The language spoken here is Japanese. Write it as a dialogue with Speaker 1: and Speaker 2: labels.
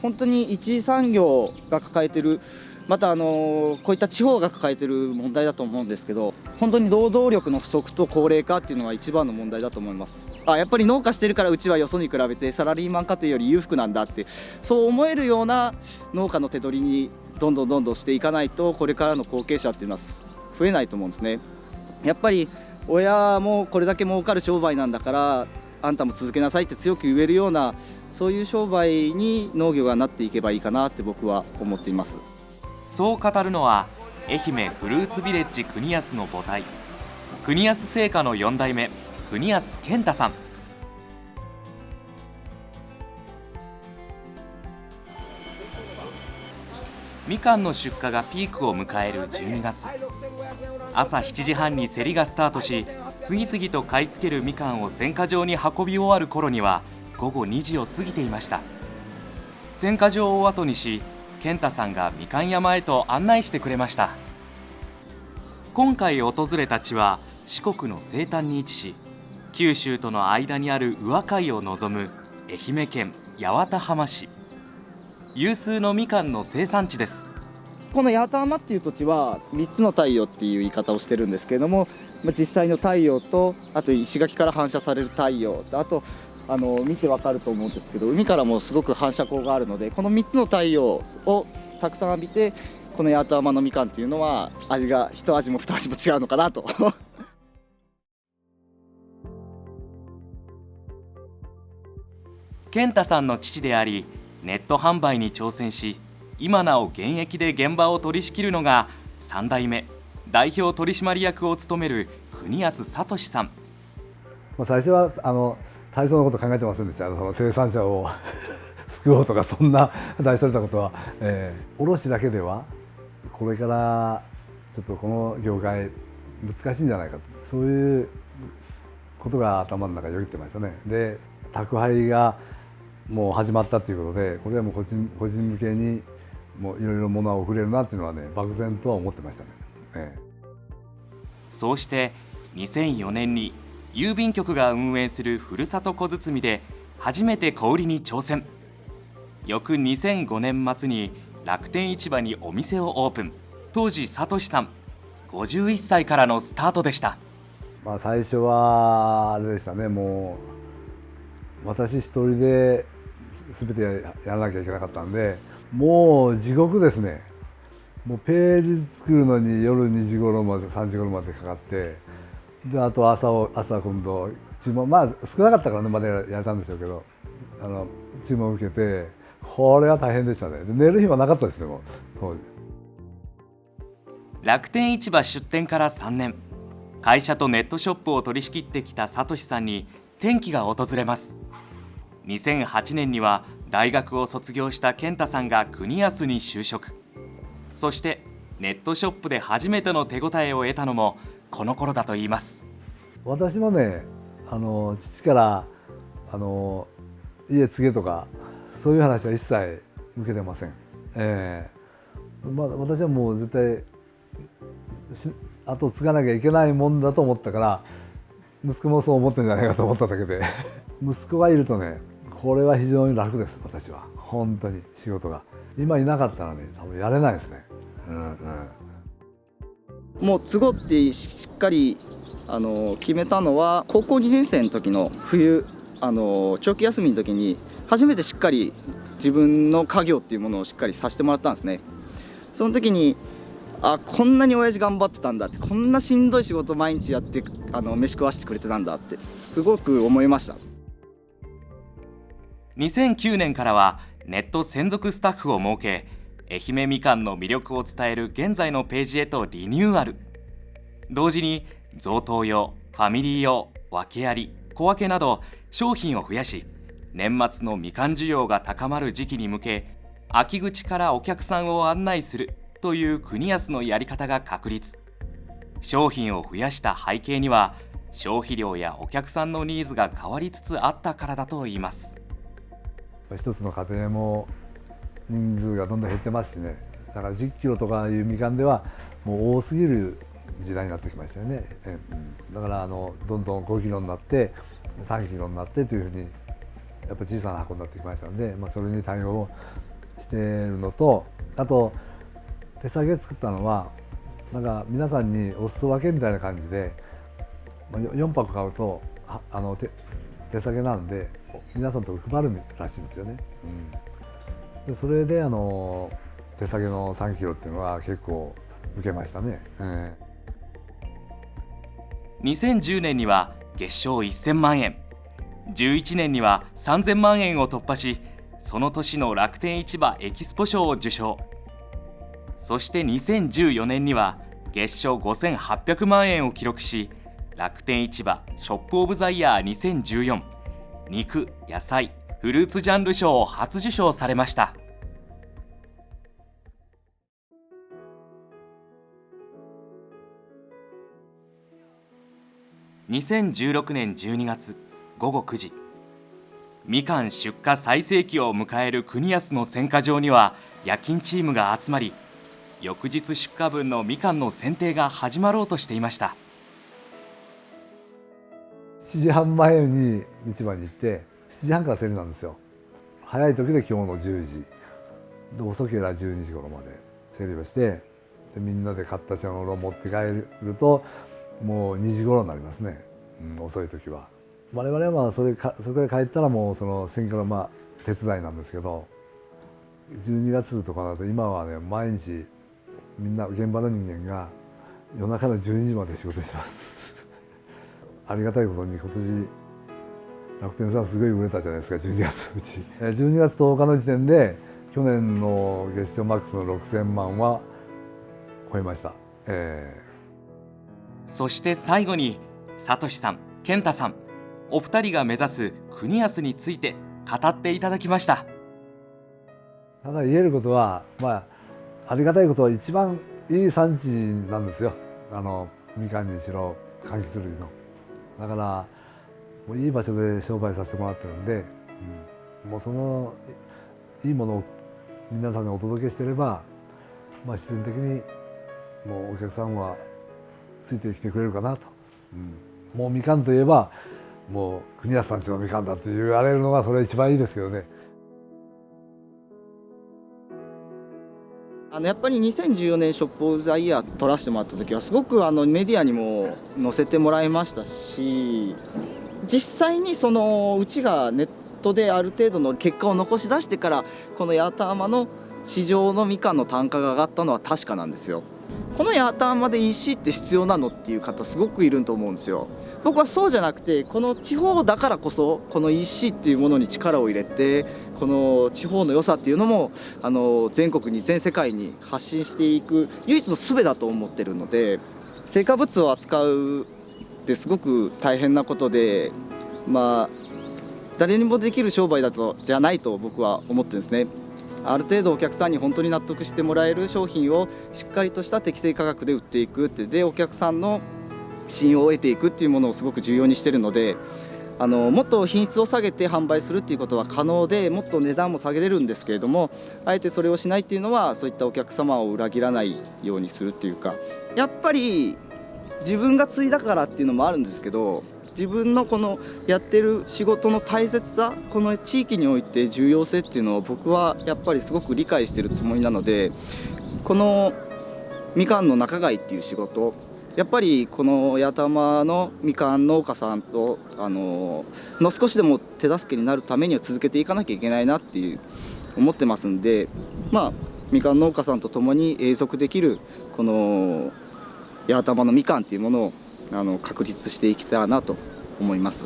Speaker 1: 本当に一次産業が抱えてる、またこういった地方が抱えてる問題だと思うんですけど、本当に労働力の不足と高齢化っていうのが一番の問題だと思います。やっぱり農家してるからうちはよそに比べてサラリーマン家庭より裕福なんだって、そう思えるような農家の手取りにどんどんしていかないと、これからの後継者っていうのは増えないと思うんですね。やっぱり親もこれだけ儲かる商売なんだからあんたも続けなさいって強く言えるような、そういう商売に農業がなっていけばいいかなって僕は思っています。
Speaker 2: そう語るのは愛媛フルーツビレッジ国安の母体、国安製菓の4代目国安健太さん。みかんの出荷がピークを迎える12月、朝7時半に競りがスタートし、次々と買い付けるみかんを選果場に運び終わる頃には午後2時を過ぎていました。選果場を後にし、健太さんがみかん山へと案内してくれました。今回訪れた地は四国の西端に位置し、九州との間にある宇和海を望む愛媛県八幡浜市、有数のみかんの生産地です。
Speaker 1: この八幡浜っていう土地は3つの太陽っていう言い方をしてるんですけれども、実際の太陽と、あと石垣から反射される太陽と、あと見てわかると思うんですけど、海からもすごく反射光があるので、この3つの太陽をたくさん浴びて、この八幡浜のみかんっていうのは味が一味も二味も違うのかなと
Speaker 2: 健太さんの父であり、ネット販売に挑戦し、今なお現役で現場を取り仕切るのが3代目代表取締役を務める国安聡さん。
Speaker 3: 最初は大層なこと考えてませんでした。その生産者を救おうとか、そんな大それたことは、卸だけではこれからちょっとこの業界難しいんじゃないかと、そういうことが頭の中によぎってましたね。で、宅配がもう始まったということで、これはもう個人向けにもういろいろ物を送れるなっていうのはね、漠然とは思ってましたね。
Speaker 2: そうして2004年に郵便局が運営するふるさと小包で初めて小売りに挑戦。翌2005年末に楽天市場にお店をオープン。当時聡さん51歳からのスタートでした。
Speaker 3: 最初はあれでしたね。もう私一人で全てやらなきゃいけなかったんで、もう地獄ですね。もうページ作るのに夜2時頃まで3時頃までかかって、であと朝今度注文、少なかったからねまだやれたんでしょうけど、注文を受けて、これは大変でしたね。で寝る暇なかったですね、もう当時。
Speaker 2: 楽天市場出店から3年、会社とネットショップを取り仕切ってきた聡さんに転機が訪れます。2008年には大学を卒業した健太さんが国安に就職。そしてネットショップで初めての手応えを得たのもこの頃だといいます。
Speaker 3: 私もね、父から家継げとかそういう話は一切受けてません。私はもう絶対後を継がなきゃいけないもんだと思ったから、息子もそう思ってるんじゃないかと思っただけで息子がいるとね、これは非常に楽です。私は本当に仕事が今いなかったらね、多分やれないですね。
Speaker 1: もう継ごうってしっかり決めたのは高校2年生の時の冬、長期休みの時に初めてしっかり自分の家業っていうものをしっかりさせてもらったんですね。その時にこんなに親父頑張ってたんだって、こんなしんどい仕事毎日やって飯食わしてくれてたんだってすごく思いました。
Speaker 2: 2009年からはネット専属スタッフを設け、愛媛みかんの魅力を伝える現在のページへとリニューアル。同時に贈答用、ファミリー用、訳あり、小分けなど商品を増やし、年末のみかん需要が高まる時期に向け、秋口からお客さんを案内するという国安のやり方が確立。商品を増やした背景には、消費量やお客さんのニーズが変わりつつあったからだといいます。
Speaker 3: 一つの家庭も人数がどんどん減ってますしね。だから10キロとかいうみかんではもう多すぎる時代になってきましたよね。だからどんどん5キロになって3キロになってというふうにやっぱ小さな箱になってきましたので、それに対応してるのと、あと手提げ作ったのはなんか皆さんにお裾分けみたいな感じで4箱買うと手提げなんで皆さんと配るらしいんですよね。でそれで手提げの3キロっていうのは結構受けましたね。
Speaker 2: 2010年には月賞1000万円、11年には3000万円を突破し、その年の楽天市場エキスポ賞を受賞。そして2014年には月賞5800万円を記録し、楽天市場ショップオブザイヤー2014肉・野菜・フルーツジャンル賞を初受賞されました。2016年12月午後9時、みかん出荷最盛期を迎える国安の選果場には夜勤チームが集まり、翌日出荷分のみかんの選定が始まろうとしていました。
Speaker 3: 7時半前に市場に行って7時半から競りなんですよ。早い時で今日の10時で、遅ければ12時頃まで競りをして、でみんなで買った品物を持って帰るともう2時頃になりますね、遅い時は。我々はそれから帰ったらもうその選果の手伝いなんですけど、12月とかだと今はね、毎日みんな現場の人間が夜中の12時まで仕事してますありがたいことに今年楽天さんすごい売れたじゃないですか、12月うち。12月10日の時点で去年の月賞マックスの6000万は超えました。
Speaker 2: そして最後にさとしさん、健太さん、お二人が目指す国安について語っていただきました。
Speaker 3: ただ言えることは、ありがたいことは一番いい産地なんですよ。みかんにしろ柑橘類の。だからもういい場所で商売させてもらってるんで、もうそのいいものを皆さんがお届けしてれば、必然的にもうお客さんはついてきてくれるかなと。もうみかんといえばもう国安さんちのみかんだって言われるのがそれ一番いいですけどね。
Speaker 1: やっぱり2014年ショップオブザイヤー取らせてもらった時はすごくメディアにも載せてもらいましたし、実際にうちがネットである程度の結果を残し出してからこの八幡浜の市場のみかんの単価が上がったのは確かなんですよ。この八幡浜で EC って必要なのっていう方すごくいると思うんですよ。僕はそうじゃなくて、この地方だからこそこの EC っていうものに力を入れて、この地方の良さっていうのも全国に全世界に発信していく唯一の術だと思ってるので、成果物を扱うってすごく大変なことで、誰にもできる商売じゃないと僕は思ってるんですね。ある程度お客さんに本当に納得してもらえる商品をしっかりとした適正価格で売っていくってで、お客さんの信用を得ていくっていうものをすごく重要にしているので、もっと品質を下げて販売するっていうことは可能で、もっと値段も下げれるんですけれども、あえてそれをしないっていうのはそういったお客様を裏切らないようにするっていうか、やっぱり自分が継いだからっていうのもあるんですけど、自分のこのやってる仕事の大切さ、この地域において重要性っていうのを僕はやっぱりすごく理解してるつもりなので、このみかんの仲買っていう仕事、やっぱりこの八幡浜のみかん農家さんとの少しでも手助けになるためには続けていかなきゃいけないなっていう思ってますんで、みかん農家さんと共に永続できるこの八幡浜のみかんっていうものを確立していけたらなと思います。